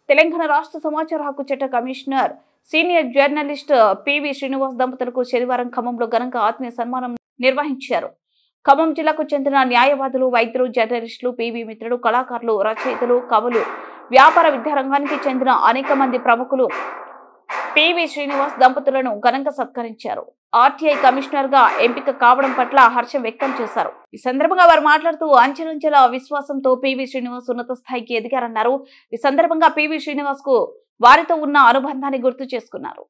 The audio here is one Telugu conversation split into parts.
తెలంగాణ రాష్ట్ర సమాచార హక్కు చట్ట commissioner senior journalist PV Srinivas దంపతులకు శనివారం ఖమ్మంలో ఘనంగా ఆత్మీయ సన్మానం నిర్వహించారు. ఖమ్మం జిల్లాకు చెందిన న్యాయవాదులు, వైద్యులు, జర్నలిస్టులు, పివి మిత్రులు, కళాకారులు, రచయితలు, కవులు, వ్యాపార విద్యారంగానికి చెందిన అనేక మంది ప్రముఖులు పివి శ్రీనివాస్ దంపతులను ఘనంగా సత్కరించారు. ఆర్టీఐ కమిషనర్ గా ఎంపిక కావడం పట్ల హర్షం వ్యక్తం చేశారు. ఈ సందర్భంగా వారు మాట్లాడుతూ అంచెలంచెల విశ్వాసంతో పివి శ్రీనివాస్ ఉన్నత స్థాయికి ఎదిగారన్నారు. ఈ సందర్భంగా పివి శ్రీనివాస్ కు వారితో ఉన్న అనుబంధాన్ని గుర్తు చేసుకున్నారు.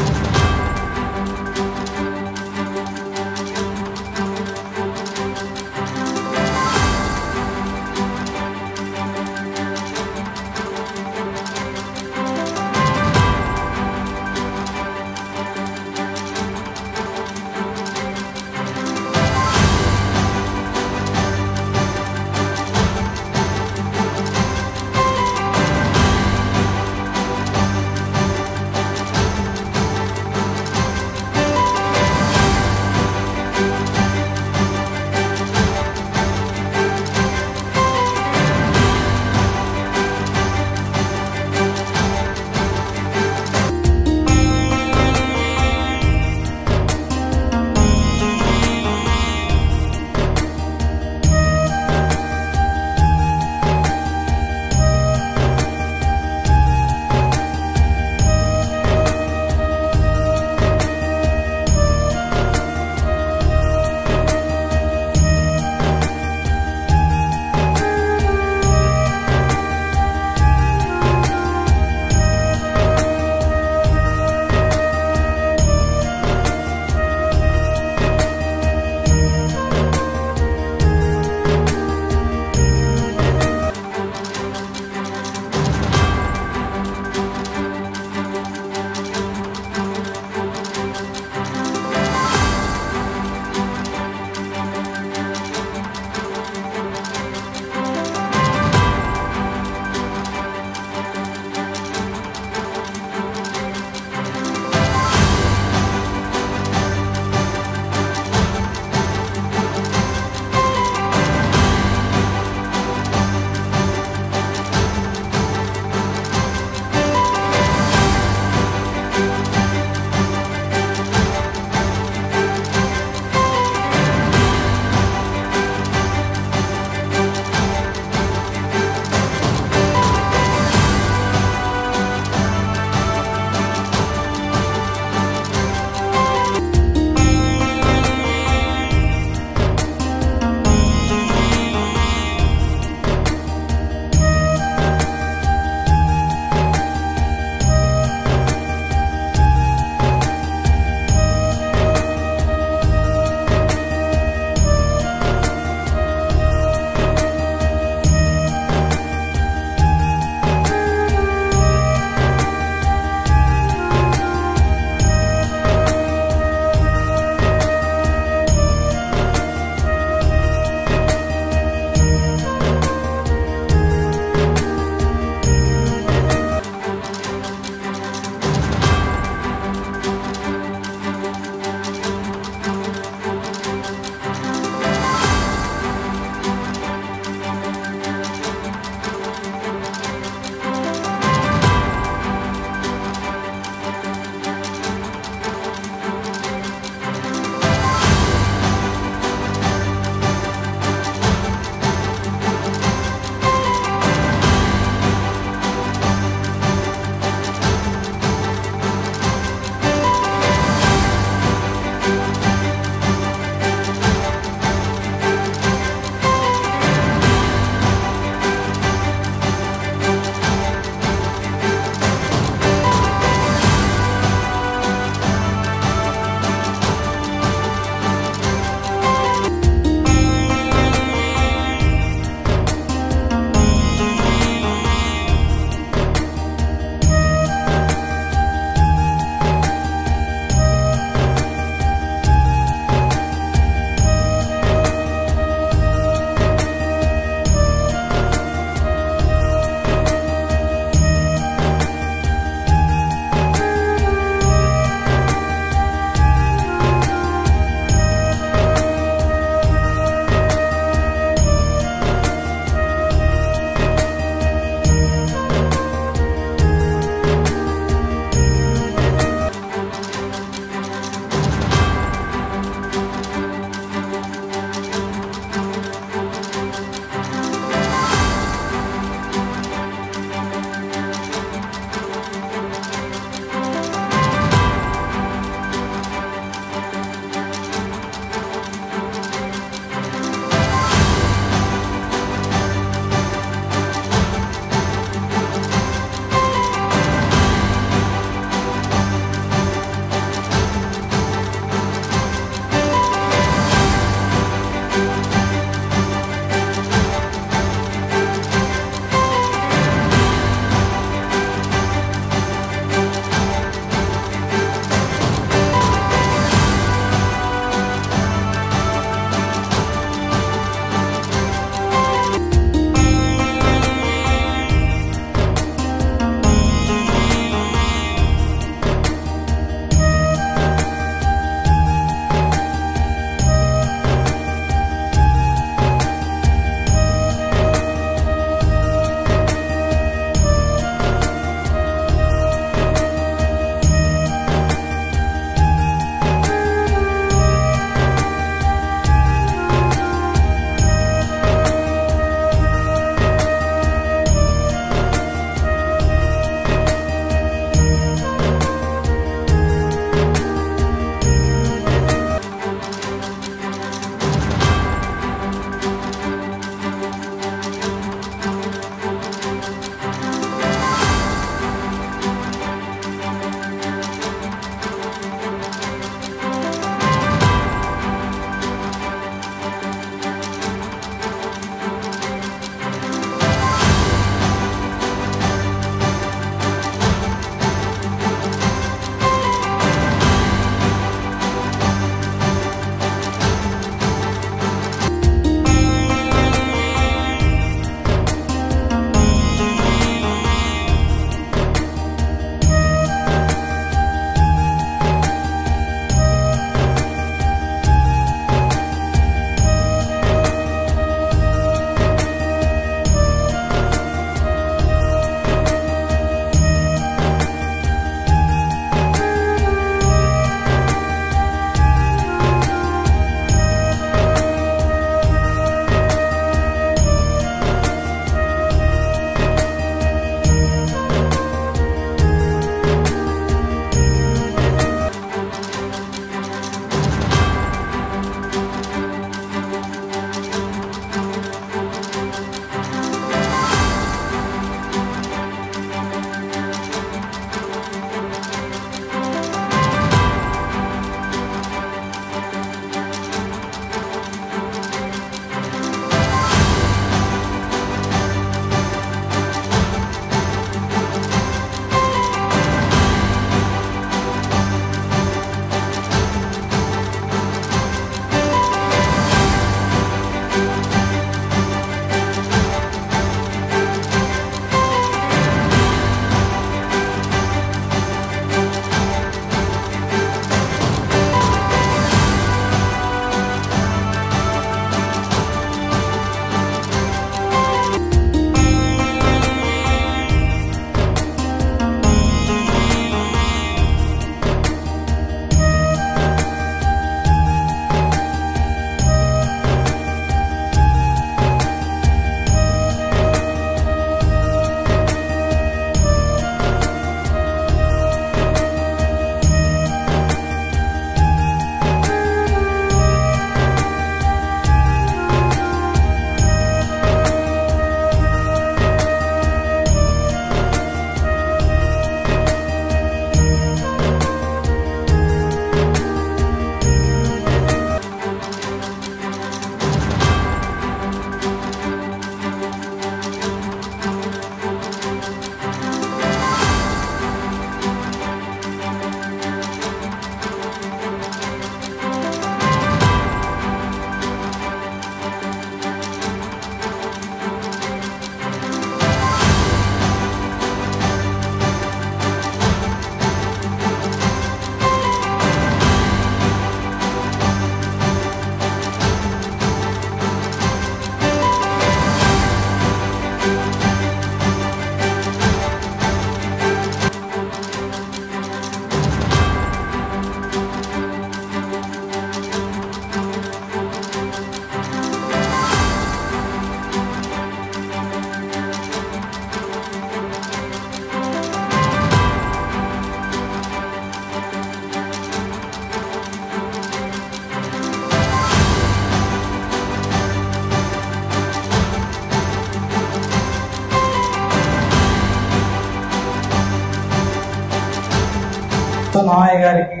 మామయ్య గారికి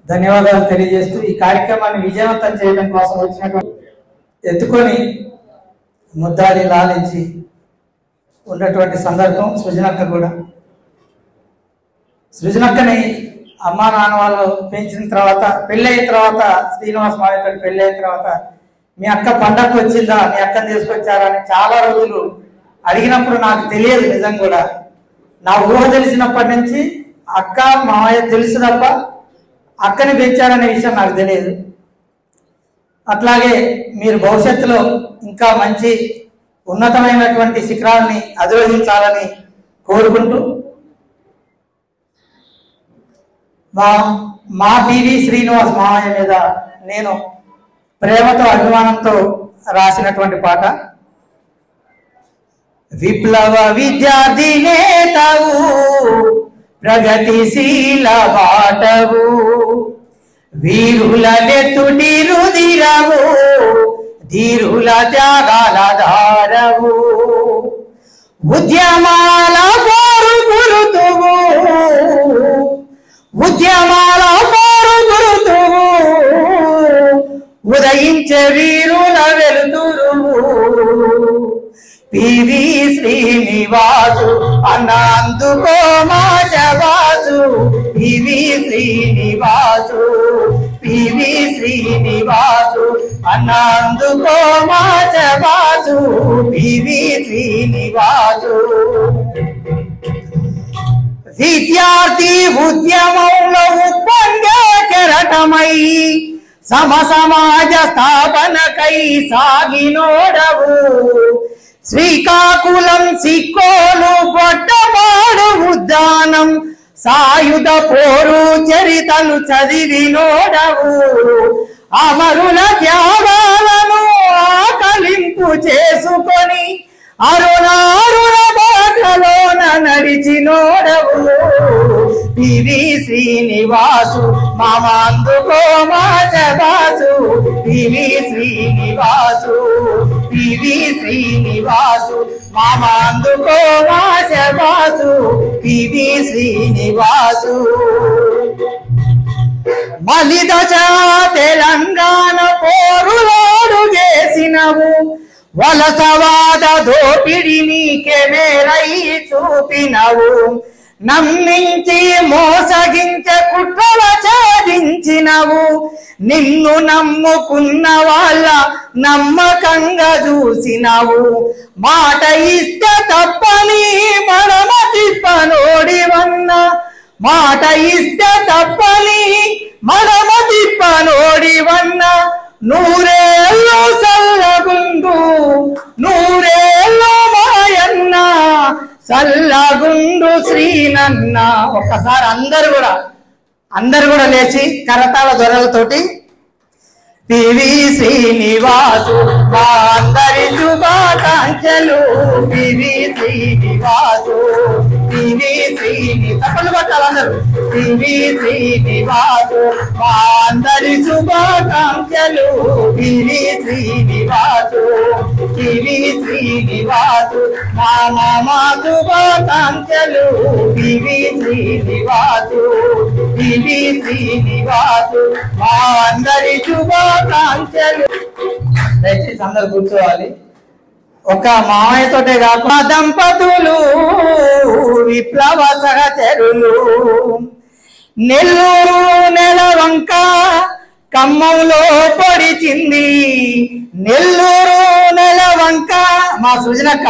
ధన్యవాదాలు తెలియజేస్తూ ఈ కార్యక్రమాన్ని విజయవంతం చేయడం కోసం వచ్చినటువంటి ఎత్తుకొని ముద్దాడి లాలించి ఉన్నటువంటి సందర్భం సృజనక్క కూడా. సృజనక్కని అమ్మా నాన్న వాళ్ళు పెంచిన తర్వాత పెళ్ళయిన తర్వాత శ్రీనివాస్ మావయ్యతో పెళ్ళయిన తర్వాత మీ అక్క పండగకు వచ్చిందా, మీ అక్కని తీసుకొచ్చారా అని చాలా రోజులు అడిగినప్పుడు నాకు తెలియదు. నిజం కూడా నా ఊహ తెలిసినప్పటి నుంచి అక్క మావయ్య తెలుసు తప్ప అక్కని పెంచారనే విషయం నాకు తెలియదు. అట్లాగే మీరు భవిష్యత్తులో ఇంకా మంచి ఉన్నతమైనటువంటి శిఖరాల్ని అధిరోహించాలని కోరుకుంటూ మా పివి శ్రీనివాస్ మావయ్య మీద నేను ప్రేమతో అభిమానంతో రాసినటువంటి పాట. విప్లవ విద్యార్థి నేతవు, ప్రగతిశీల బాటవు, వీరుల నెత్తుటి రుదిరవు, ధీరుల త్యాగాల దారవు, ఉద్యమాల పోరు గురుతువు, ఉద్యమాల పోరు గురుతువు, ఉదయించే వీరుల వెలుతురువు, పివి శ్రీనివాసు అన్నందుకో మా శబాసు, పివి శ్రీనివాసు, పివి శ్రీనివాసు అన్నందుకో మా శబాసు, పివి శ్రీనివాసు. విద్యార్థి ఉద్యమంలో ఉప్పొంగే కెరటమై సమాజ స్థాపనకై సాగినోడవు, శ్రీకాకుళం సిక్కోలు పొట్టమాడు ఉద్దానం సాయుధ పోరు చరితలు చదివినోడవు, అమరుల త్యాగాలను ఆకలింపు చేసుకొని అరుణారుణ బాటలోన నడిచినోడవు, పివి శ్రీనివాసు మామందుకో మా శబాసు, పివి శ్రీనివాసు, పివి శ్రీనివాసు మామందుకో మా శబాసు, పివి శ్రీనివాసు. బలిదశ తెలంగాణ పోరులోడు చేసినవు, వలసవాద దోపిడిని కెమెరై చూపినవు, నమ్మించి మోసగించే కుట్రల సాధించినవు, నిన్ను నమ్ముకున్న వాళ్ళ నమ్మకంగా చూసినవు, మాట ఇస్తే తప్పని మడమ తిప్పనోడివన్న, మాట ఇస్తే తప్పని మడమ తిప్పనోడివన్న, నూరేళ్ళు సల్లగుండు నూరేళ్ళు మాయన్న, సల్లగుండు శ్రీనన్న. ఒక్కసారి అందరు కూడా లేచి కరతాళ ధ్వనులతోటి పివి శ్రీనివాసు మా అందరి శుభాకాంక్షలు, పివి శ్రీనివాసు, పివి శ్రీని తప్పలు పట్టాలి అందరూ, పివి శ్రీనివాసు మా అందరి శుభాకాంక్షలు, పివి శ్రీనివాసు, పివి శ్రీనివాసు మా మామ శుభాకాంక్షలు, పివి శ్రీనివాసు, పివి శ్రీనివాసు మా అందరి శుభాకాంక్షలు. దయచేసి అందరు కూర్చోవాలి. ఒక మామయ్యతోటే కాకుండా దంపతులు విప్లవ సహచరులు, నెల్లూరు నెలవంక ఖమ్మంలో పొడిచింది, నెల్లూరు నెలవంక మా సృజనక్క,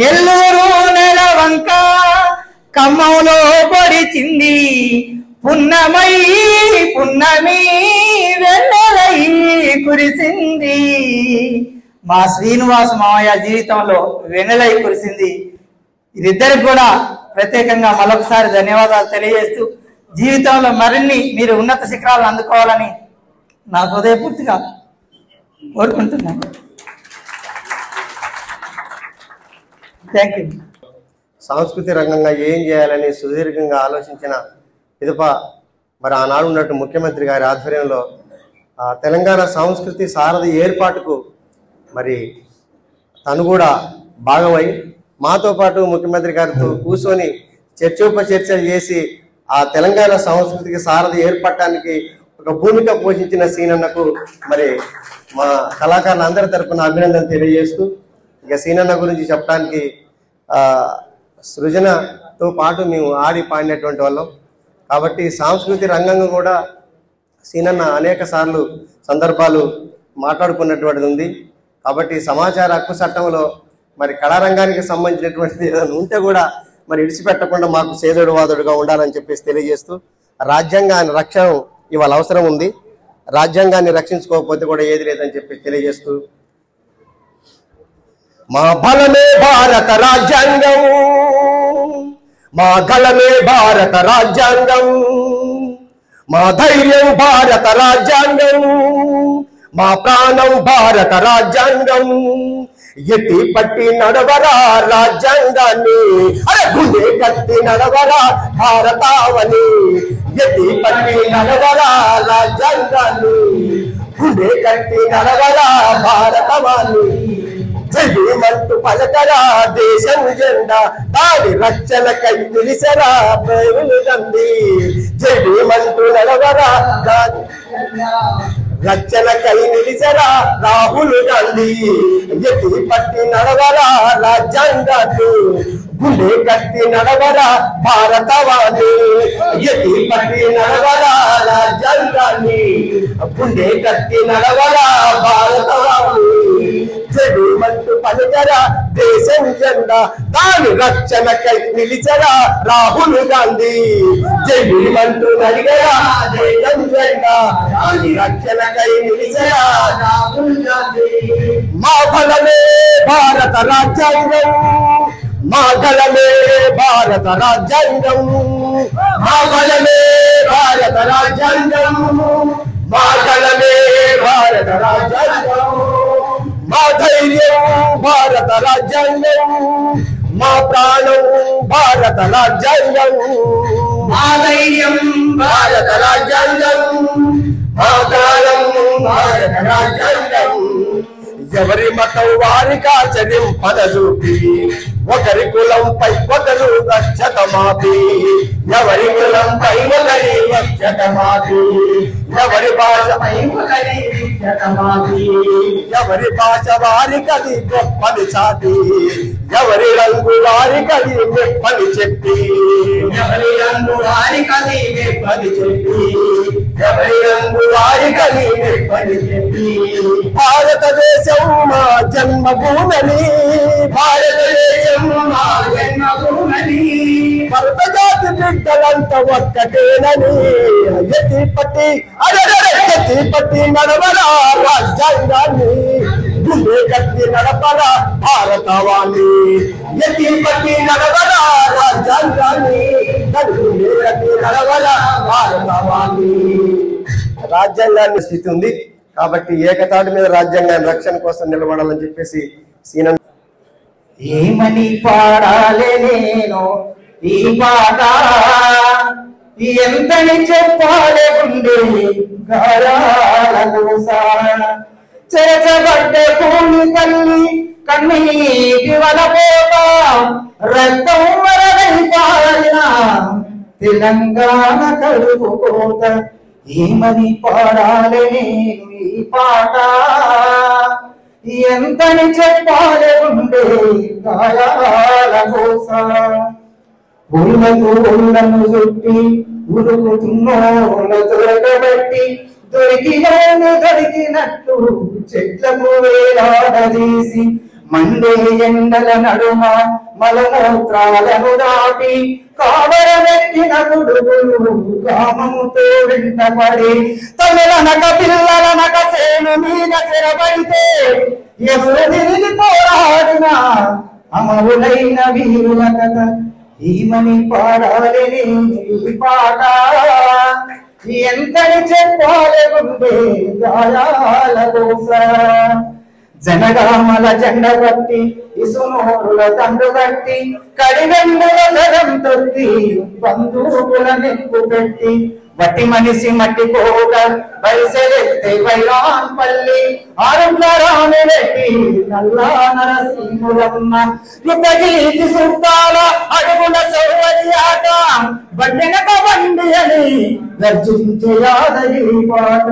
నెల్లూరు నెలవంక ఖమ్మంలో పొడిచింది, పున్నమై పున్నమి వెన్నెలై కురిసింది. మా శ్రీనివాస్ మావయ్య జీవితంలో వెన్నెలై కురిసింది. ఇద్దరికి కూడా ప్రత్యేకంగా మరొకసారి ధన్యవాదాలు తెలియజేస్తూ జీవితంలో మరిన్ని మీరు ఉన్నత శిఖరాలను అందుకోవాలని నా హృదయపూర్తిగా కోరుకుంటున్నాను. Thank you. సాంస్కృతిక రంగంగా ఏం చేయాలని సుదీర్ఘంగా ఆలోచించిన పిదప మరి ఆనాడు ఉన్నట్టు ముఖ్యమంత్రి గారి ఆధ్వర్యంలో తెలంగాణ సంస్కృతి సారథి ఏర్పాటుకు మరి తను కూడా భాగమై మాతో పాటు ముఖ్యమంత్రి గారితో కూర్చొని చర్చోపచర్చలు చేసి ఆ తెలంగాణ సంస్కృతికి సారథి ఏర్పడటానికి ఒక భూమిక పోషించిన సీనన్నకు మరి మా కళాకారులందరి తరపున అభినందన తెలియజేస్తూ, ఇక సీనన్న గురించి చెప్పడానికి సృజనతో పాటు మేము ఆడి పాడినటువంటి వాళ్ళం కాబట్టి సాంస్కృతిక రంగంగా కూడా సీనన్న అనేక సార్లు సందర్భాలు మాట్లాడుకున్నటువంటిది ఉంది. కాబట్టి సమాచార హక్కు చట్టంలో మరి కళారంగానికి సంబంధించినటువంటిది ఏదైనా ఉంటే కూడా మరి విడిచిపెట్టకుండా మాకు సేదోడు వాదోడుగా ఉండాలని చెప్పేసి తెలియజేస్తూ, రాజ్యాంగాన్ని రక్షణ ఇవాళ అవసరం ఉంది, రాజ్యాంగాన్ని రక్షించుకోకపోతే కూడా ఏది లేదని చెప్పి తెలియజేస్తూ, మా బలమే భారత రాజ్యాంగం, మా గలమే భారత రాజ్యాంగం, మా ధైర్యం భారత రాజ్యాంగం, మా ప్రాణం భారత రాజ్యాంగం, ఎత్తి పట్టి నడవరా రాజ్యాంగాన్ని, అరే గుండె కత్తి నడవరా భారతావని, ఎత్తి పట్టి నడవరా రాజ్యాంగాన్ని, గుండె కత్తి నడవరా భారతవాణి, జయమంటూ పలకరా దేశం జెండా, దాని రక్షణకై నిలిసరా ప్రేమలు నంది, జయమంటూ నడవరా రక్షణకై నిలిసరా రాహుల్ గాంధీ, ఎత్తి పట్టి నడవరా రాజ్యాంగాన్ని, గుండె కట్టి నడవరా భారతవాణి, ఎత్తి పట్టి నడవరా రాజ్యాంగాన్ని, గుండె కట్టి నడవరా భారతవాణి, జయమంటూ పలికరా దేశం జెండా, దాని రక్షణకై నిలిచరా రాహుల్ గాంధీ, జయమంటూ నడిగరా దేశం జెండా, దాని రక్షణకై నిలిచరా రాహుల్ గాంధీ, మా బలమే భారత రాజ్యాంగం, మా గలమే భారత రాజ్యాంగం, మా బలమే భారత రాజ్యాంగం, మా గలమే భారత రాజ్యాంగం, మా ధైర్యం భారత రాజ్యాంగం, మా ప్రాణం భారత రాజ్యాంగం, మా ధైర్యం భారత రాజ్యాంగం, మా ప్రాణం భారత రాజ్యాంగం, ఎవరి మతం వారికి ఆచరింపదూపి, ఒకరి కులంపై ఒకరు రక్షత మాపి, ఎవరి కులంపై ఒకరి రక్షత మాపి, ఎవరి భాషపై ఒకరి రక్షత మాపి, ఎవరి భాష వారికది గొప్పని చాటి, ఎవరి రంగు వారికది మెప్పని చెప్పి, ఎవరి రంగు వారికది మెప్పని చెప్పి, ఎవరి రంగు వారికది మెప్పని చెప్పి, భారతదేశం మా జన్మభూమని, భారతదేశం మా జన్మభూమని, భరత జాతి బిడ్డలంతా ఒక్కటేనని, ఎత్తి పట్టి ఎత్తి పట్టి నడవరా రాజ్యాంగాన్ని, గుండె కట్టి నడపరా భారతవాణి, ఎత్తి పట్టి నడవరా రాజ్యాంగాన్ని, గుండె కట్టి నడవరా భారతవాణి. రాజ్యాంగాన్ని స్థితి ఉంది కాబట్టి ఏకతాటి మీద రాజ్యాంగాన్ని రక్షణ కోసం నిలబడాలని చెప్పేసి సీనన్న ఏమని పాడాలే నేను ఈ పాట, ఎంతని చెప్పాలే గుండె గాయాల కోసా, చెరచబడ్డ భూమి తల్లి కన్నీటి వలపోత, రక్తం వరదై పాడిన తెలంగాణ కడుపు కోత, ఏమని పాడాలే నేను ఈ పాట, ఎంతని చెప్పాలే ఉండే గాయాల కోసా, ఊళ్ళకు ఊళ్ళను చుట్టి ఉరుకుతున్నోళ్ళ దొరకబట్టి, దొరికినోళ్ళు దొరికినట్టు చెట్లకు వేలాడదీసి, మండే ఎండల నడుమ మలమూత్రాలను దాటి, కావరమెక్కిన గుడుగులు కామముతో వెంటపడి, తమిళనక పిల్లలనక సేను మీద చెరబడితే, ఎవరు తిరిగి పోరాడిన అమరులైన వీరుల కథ, ఏమని పాడాలి ఈ పాట, ఎంతని చెప్పాలి గుండె గాయాల కోసా, జనగామల జెండ పట్టి ఇసునూరుల తండ్రు కట్టి, కడివెండుల ధరం తొక్కి బంధువుల నెప్పు పెట్టి, మట్టి మనిషి మట్టి కోట బలిసెలెత్తే వైరాన్పల్లి ఆరుట్ల రామిరెడ్డి నల్లా నరసింహులమ్మ యుద్ధగీతి సుట్టాల అడుగుల సౌవరి ఆట బండినక బండి అని గర్జించే యాదగిరి పాట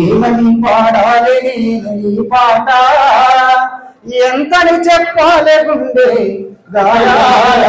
ఏమని పాడాలి నేను ఈ పాట ఎంతని చెప్పాలి గుండె గాయాల